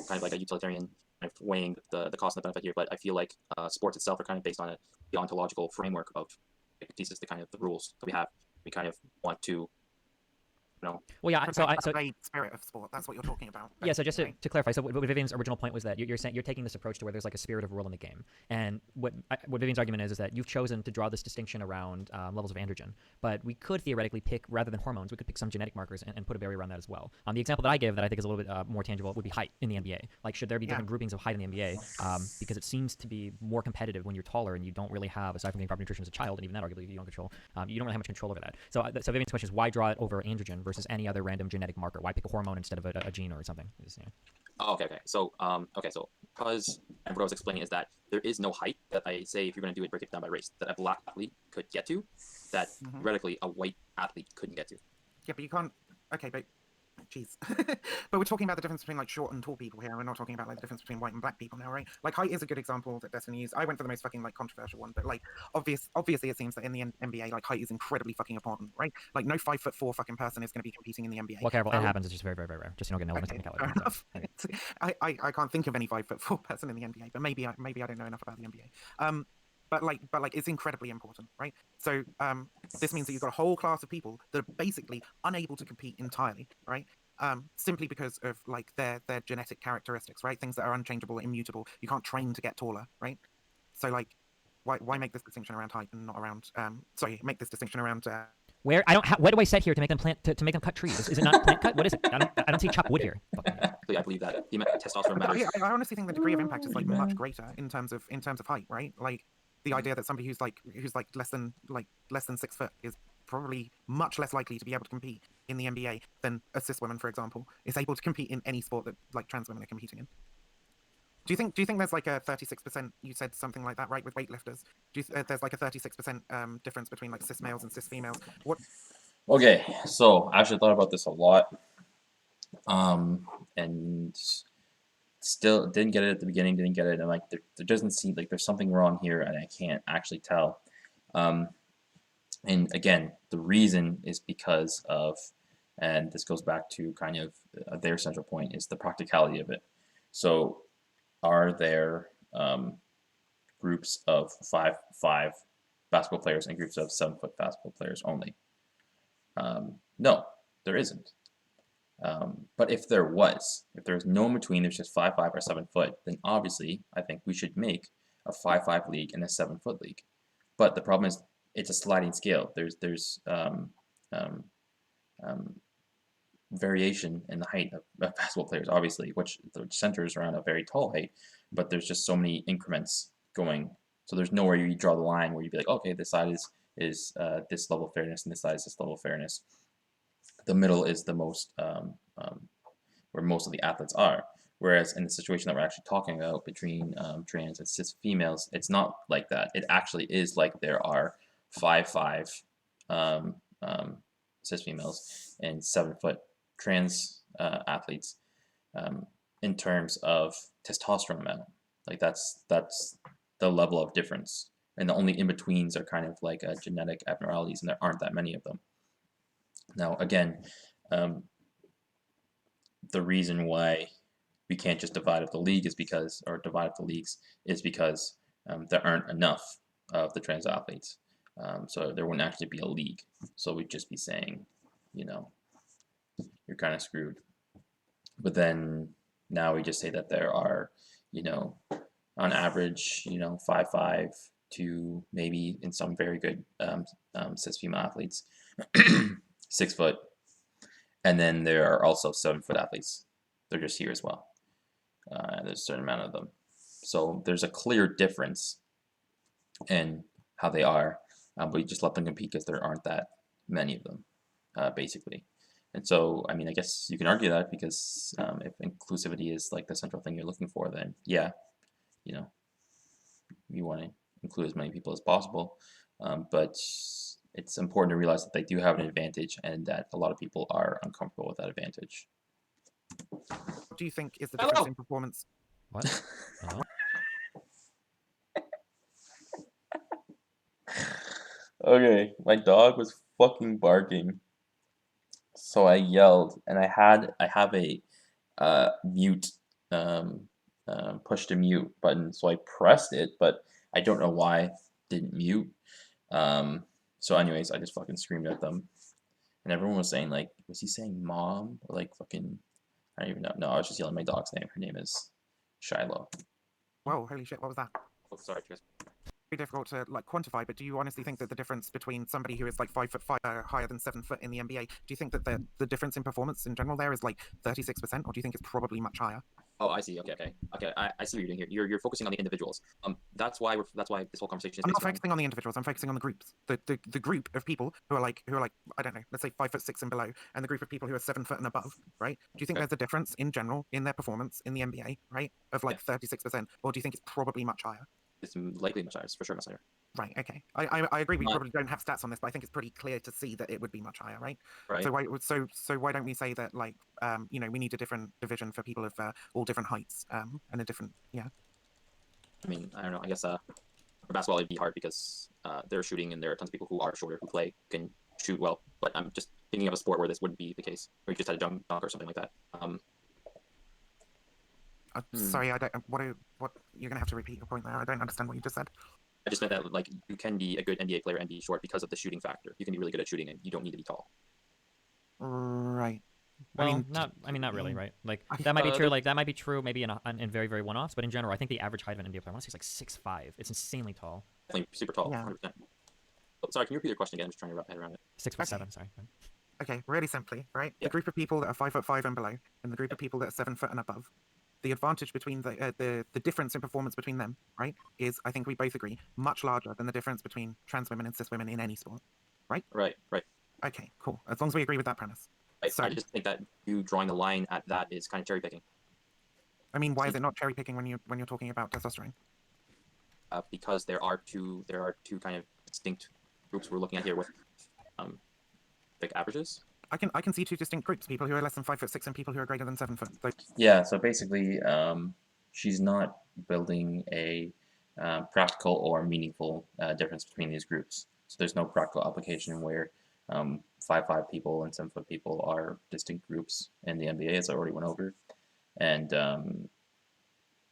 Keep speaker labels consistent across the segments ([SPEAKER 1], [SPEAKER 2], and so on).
[SPEAKER 1] kind of like a utilitarian kind of weighing the cost and the benefit here, but I feel like sports itself are kind of based on a deontological framework of like, these is the kind of the rules that we have. We kind of want to, you know.
[SPEAKER 2] Well, yeah.
[SPEAKER 3] Protect the spirit of sport. That's what you're talking about.
[SPEAKER 2] Yeah, so just
[SPEAKER 3] right?
[SPEAKER 2] to clarify, so what Vivian's original point was that you're saying you're taking this approach to where there's like a spirit of rule in the game, and what Vivian's argument is that you've chosen to draw this distinction around levels of androgen, but we could theoretically pick, rather than hormones, we could pick some genetic markers and put a barrier around that as well. The example that I gave that I think is a little bit more tangible would be height in the NBA. Like, should there be different groupings of height in the NBA? Because it seems to be more competitive when you're taller and you don't really have, aside from getting proper nutrition as a child, and even that arguably you don't control, you don't really have much control over that. So Vivian's question is, why draw it over androgen versus any other random genetic marker? Why pick a hormone instead of a gene or something?
[SPEAKER 1] Oh, okay. So because what I was explaining is that there is no height that I say if you're going to do it, break it down by race, that a black athlete could get to, that theoretically a white athlete couldn't get to.
[SPEAKER 3] Yeah, but you can't. Okay, but jeez. But we're talking about the difference between like short and tall people here. We're not talking about like the difference between white and black people now, right? Like height is a good example that Destiny used. I went for the most fucking like controversial one, but like obviously it seems that in the NBA like height is incredibly fucking important, right? Like no 5'4" fucking person is going to be competing in the NBA.
[SPEAKER 2] Well, careful, it happens. It's just very, very, very rare. Just, you don't get an element of technicality.
[SPEAKER 3] I can't think of any 5'4" person in the NBA, but maybe I don't know enough about the NBA. But it's incredibly important, right? So this means that you've got a whole class of people that are basically unable to compete entirely, right? Simply because of like their genetic characteristics, right? Things that are unchangeable, immutable. You can't train to get taller, right? So like, why make this distinction around height and not around? Make this distinction around.
[SPEAKER 2] Where what do I set here to make them plant to make them cut trees? Is it not plant cut? What is it? I don't see chop wood here.
[SPEAKER 1] I believe that the testosterone matters.
[SPEAKER 3] I honestly think the degree of impact is like much greater in terms of height, right? Like the idea that somebody who's less than 6 foot is probably much less likely to be able to compete in the NBA than a cis woman, for example, is able to compete in any sport that like trans women are competing in. Do you think there's like a 36%? You said something like that, right? With weightlifters, there's like a 36% difference between like cis males and cis females? What?
[SPEAKER 4] Okay, so I actually thought about this a lot, and still didn't get it at the beginning. Didn't get it, and like there doesn't seem like there's something wrong here, and I can't actually tell. And again, the reason is because of, and this goes back to kind of their central point, is the practicality of it. So, are there groups of 5'5" basketball players and groups of 7-foot basketball players only? No, there isn't. But if there's no in between, there's just 5'5" or 7 foot, then obviously I think we should make a 5'5" league and a 7-foot league. But the problem is it's a sliding scale. There's variation in the height of basketball players, obviously, which centers around a very tall height, but there's just so many increments going. So there's nowhere you draw the line where you'd be like, okay, this side is this level of fairness and this side is this level of fairness. The middle is the most where most of the athletes are. Whereas in the situation that we're actually talking about between trans and cis females, it's not like that. It actually is like there are 5'5" cis females and 7-foot trans athletes in terms of testosterone amount. Like that's the level of difference. And the only in-betweens are kind of like genetic abnormalities, and there aren't that many of them. Now, again, the reason why we can't just divide up the league is because, or divide up the leagues, is because there aren't enough of the trans athletes. So there wouldn't actually be a league. So we'd just be saying, you know, you're kind of screwed. But then now we just say that there are, you know, on average, you know, 5'5" to maybe in some very good cis female athletes, 6 foot. And then there are also 7-foot athletes. They're just here as well. There's a certain amount of them. So there's a clear difference in how they are, but we just let them compete because there aren't that many of them, basically. And so, I mean, I guess you can argue that because if inclusivity is like the central thing you're looking for, then yeah, you know, you want to include as many people as possible. But it's important to realize that they do have an advantage and that a lot of people are uncomfortable with that advantage.
[SPEAKER 3] What do you think is the difference in performance?
[SPEAKER 2] What? Hello?
[SPEAKER 4] Okay, my dog was fucking barking, so I yelled, and I have a mute push the mute button, so I pressed it, but I don't know why it didn't mute. So anyways, I just fucking screamed at them, and everyone was saying like, was he saying mom or like fucking? I don't even know. No, I was just yelling my dog's name. Her name is Shiloh.
[SPEAKER 3] Whoa, holy shit, what was that?
[SPEAKER 1] Oh, sorry, Chris.
[SPEAKER 3] Very difficult to like quantify, but do you honestly think that the difference between somebody who is like 5'5" higher than 7 foot in the NBA, do you think that the difference in performance in general there is like 36%, or do you think it's probably much higher?
[SPEAKER 1] Oh, I see. Okay. I see what you're doing here. You're focusing on the individuals. That's why this whole conversation is
[SPEAKER 3] I'm
[SPEAKER 1] based
[SPEAKER 3] not
[SPEAKER 1] around.
[SPEAKER 3] focusing on the individuals. I'm focusing on the groups. The group of people who are like I don't know, let's say 5'6" and below, and the group of people who are 7 foot and above, right? Do you think
[SPEAKER 1] Okay.
[SPEAKER 3] there's a difference in general in their performance in the NBA, right, of like 36%, or do you think it's probably much higher?
[SPEAKER 1] It's likely much higher. It's for sure much higher.
[SPEAKER 3] Right. Okay. I agree. We
[SPEAKER 1] Not
[SPEAKER 3] probably don't have stats on this, but I think it's pretty clear to see that it would be much higher, right?
[SPEAKER 1] right.
[SPEAKER 3] So why don't we say that like you know, we need a different division for people of all different heights and a different
[SPEAKER 1] I mean, I don't know. I guess for basketball it'd be hard because they're shooting and there are tons of people who are shorter who can shoot well. But I'm just thinking of a sport where this wouldn't be the case, where you just had a dunk or something like that.
[SPEAKER 3] Sorry, I don't. What you're gonna have to repeat your point there. I don't understand what you just said.
[SPEAKER 1] I just meant that like you can be a good NBA player and be short because of the shooting factor. You can be really good at shooting and you don't need to be tall.
[SPEAKER 3] Right.
[SPEAKER 2] Well, not really, right? Like
[SPEAKER 3] I-
[SPEAKER 2] that might be true.
[SPEAKER 1] there-
[SPEAKER 2] Like that might be true, maybe in very very one-offs. But in general, I think the average height of an NBA player, I want to say, is like 6'5". It's insanely tall.
[SPEAKER 1] Definitely super tall.
[SPEAKER 3] Yeah.
[SPEAKER 1] 100%. Oh, sorry, can you repeat your question again? I'm just trying to wrap my head around it.
[SPEAKER 2] 6'7". Sorry.
[SPEAKER 3] Okay, really simply, right?
[SPEAKER 1] Yeah.
[SPEAKER 3] The group of people that are 5'5" and below, and the group of people that are 7 foot and above. The advantage between the difference in performance between them, right, is, I think we both agree, much larger than the difference between trans women and cis women in any sport.
[SPEAKER 1] Right.
[SPEAKER 3] Okay, cool. As long as we agree with that premise. So,
[SPEAKER 1] I just think that you drawing the line at that is kind of cherry picking.
[SPEAKER 3] I mean, why is it not cherry picking when you're talking about testosterone?
[SPEAKER 1] Because there are two kind of distinct groups we're looking at here with like averages.
[SPEAKER 3] I can see two distinct groups: people who are less than 5'6" and people who are greater than 7 foot. So,
[SPEAKER 4] Yeah, so basically, she's not building a practical or meaningful difference between these groups. So there's no practical application where 5'5" people and 7 foot people are distinct groups in the NBA, as I already went over. And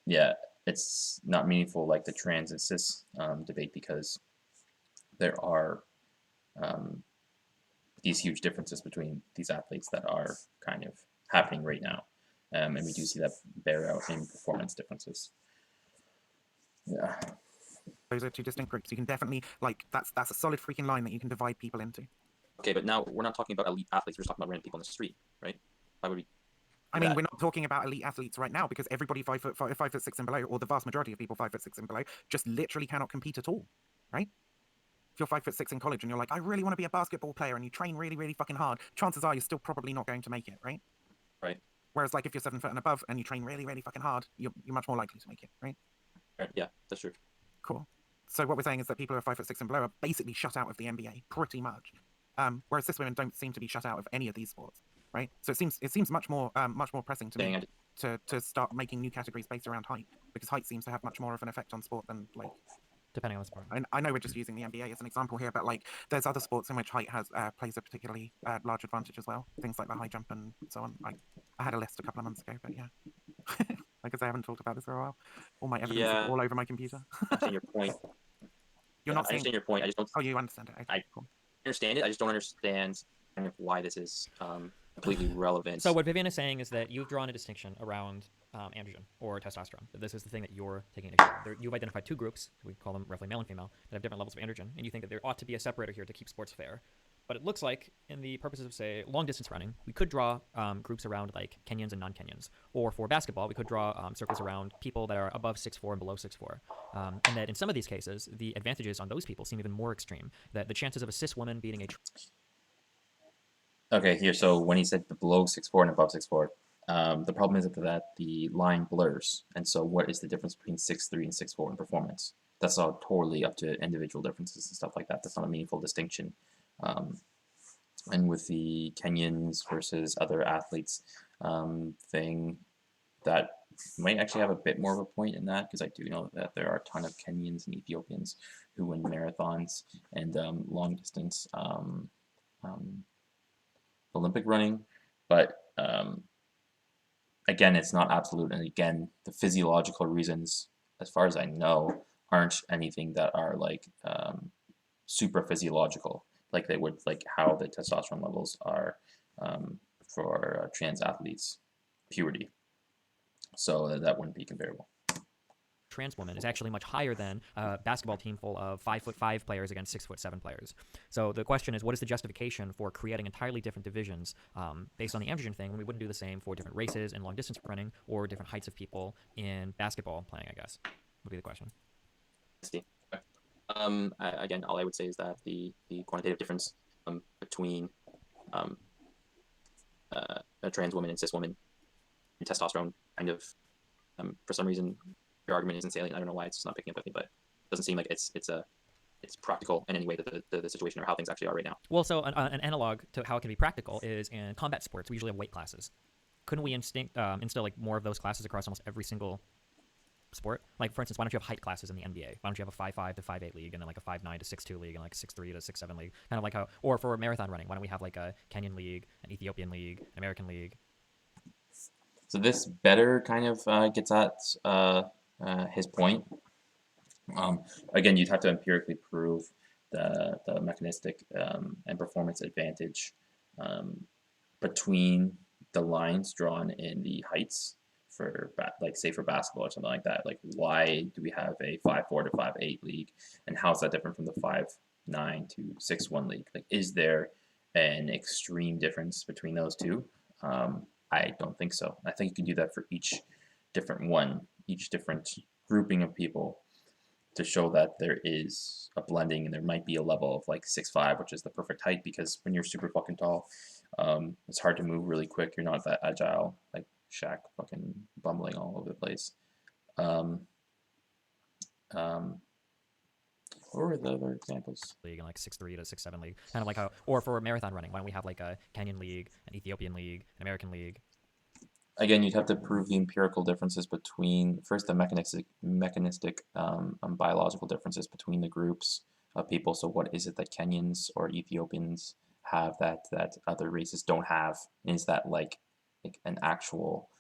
[SPEAKER 4] yeah, it's not meaningful like the trans and cis debate because there are these huge differences between these athletes that are kind of happening right now. And we do see that bear out in performance differences. Yeah.
[SPEAKER 3] those are two distinct groups. You can definitely that's a solid freaking line that you can divide people into.
[SPEAKER 1] Okay, but now we're not talking about elite athletes. We're just talking about random people on the street, right? Why would we?
[SPEAKER 3] I mean, we're not talking about elite athletes right now because everybody 5'6" and below, or the vast majority of people 5'6" and below, just literally cannot compete at all, right? If you're 5'6" in college and you're like, I really want to be a basketball player, and you train really, really fucking hard, chances are you're still probably not going to make it, right?
[SPEAKER 1] Right.
[SPEAKER 3] Whereas, like, if you're 7 foot and above and you train really, really fucking hard, you're much more likely to make it, right?
[SPEAKER 1] Right. Yeah, that's true.
[SPEAKER 3] Cool. So what we're saying is that people who are 5'6" and below are basically shut out of the NBA, pretty much. Whereas cis women don't seem to be shut out of any of these sports, right? So it seems much more pressing to me to start making new categories based around height, because height seems to have much more of an effect on sport than like.
[SPEAKER 2] Depending on the sport.
[SPEAKER 3] I know we're just using the NBA as an example here, but like there's other sports in which height has plays a particularly large advantage as well. Things like the high jump and so on. I had a list a couple of months ago, but yeah. Like I say, I haven't talked about this for a while. All my evidence is all over my computer.
[SPEAKER 1] I understand your point.
[SPEAKER 3] You're not
[SPEAKER 1] I
[SPEAKER 3] saying.
[SPEAKER 1] understand your point. I just don't.
[SPEAKER 3] Oh, you understand it. Okay, cool.
[SPEAKER 1] Understand it. I just don't understand kind of why this is completely relevant.
[SPEAKER 2] So what Vivian is saying is that you've drawn a distinction around androgen or testosterone. That this is the thing that you're taking issue with. You've identified two groups, we call them roughly male and female, that have different levels of androgen, and you think that there ought to be a separator here to keep sports fair. But it looks like, in the purposes of, say, long-distance running, we could draw groups around, like, Kenyans and non-Kenyans. Or for basketball, we could draw circles around people that are above 6'4" and below 6'4". And that in some of these cases, the advantages on those people seem even more extreme. That the chances of a cis woman beating a...
[SPEAKER 4] Okay, here, so when he said the below 6'4" and above 6'4", the problem is that the line blurs. And so what is the difference between 6'3" and 6'4" in performance? That's all totally up to individual differences and stuff like that. That's not a meaningful distinction. And with the Kenyans versus other athletes thing, that might actually have a bit more of a point in that, because I do know that there are a ton of Kenyans and Ethiopians who win marathons and long distance Olympic running, but again, it's not absolute, and again, the physiological reasons, as far as I know, aren't anything that are like super physiological, like they would like how the testosterone levels are for trans athletes, puberty. So that wouldn't be comparable.
[SPEAKER 2] Trans woman is actually much higher than a basketball team full of 5'5" players against 6'7" players. So the question is, what is the justification for creating entirely different divisions based on the androgen thing when we wouldn't do the same for different races in long distance running or different heights of people in basketball playing? I guess would be the question.
[SPEAKER 1] Again, all I would say is that the quantitative difference between a trans woman and cis woman in testosterone kind of for some reason your argument isn't salient. I don't know why it's just not picking up with me, but it doesn't seem like it's practical in any way that the situation or how things actually are right now.
[SPEAKER 2] Well, so an analog to how it can be practical is in combat sports. We usually have weight classes. Couldn't we instill like more of those classes across almost every single sport? Like, for instance, why don't you have height classes in the NBA? Why don't you have a 5'5" to 5'8" league, and then like a 5'9" to 6'2" league, and like 6'3" to 6'7" league? Kind of like how, or for marathon running, why don't we have like a Kenyan league, an Ethiopian league, an American league?
[SPEAKER 4] So this better kind of gets at his point. Again, you'd have to empirically prove the mechanistic and performance advantage between the lines drawn in the heights for like say for basketball or something like that. Like, why do we have a 5'4" to 5'8" league, and how is that different from the 5'9" to 6'1" league? Like, is there an extreme difference between those two? I don't think so. I think you can do that for each different one, each different grouping of people, to show that there is a blending and there might be a level of like 6'5", which is the perfect height, because when you're super fucking tall, it's hard to move really quick. You're not that agile, like Shaq fucking bumbling all over the place. What were the other examples?
[SPEAKER 2] League and like 6'3" to 6'7" league, kind of like how, or for marathon running, why don't we have like a Kenyan league, an Ethiopian league, an American league?
[SPEAKER 4] Again, you'd have to prove the empirical differences between first the mechanistic biological differences between the groups of people. So what is it that Kenyans or Ethiopians have that other races don't have? Is that like an actual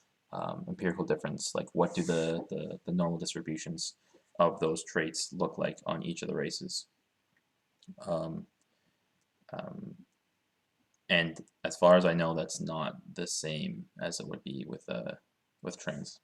[SPEAKER 4] empirical difference? Like, what do the normal distributions of those traits look like on each of the races? And as far as I know, that's not the same as it would be with trans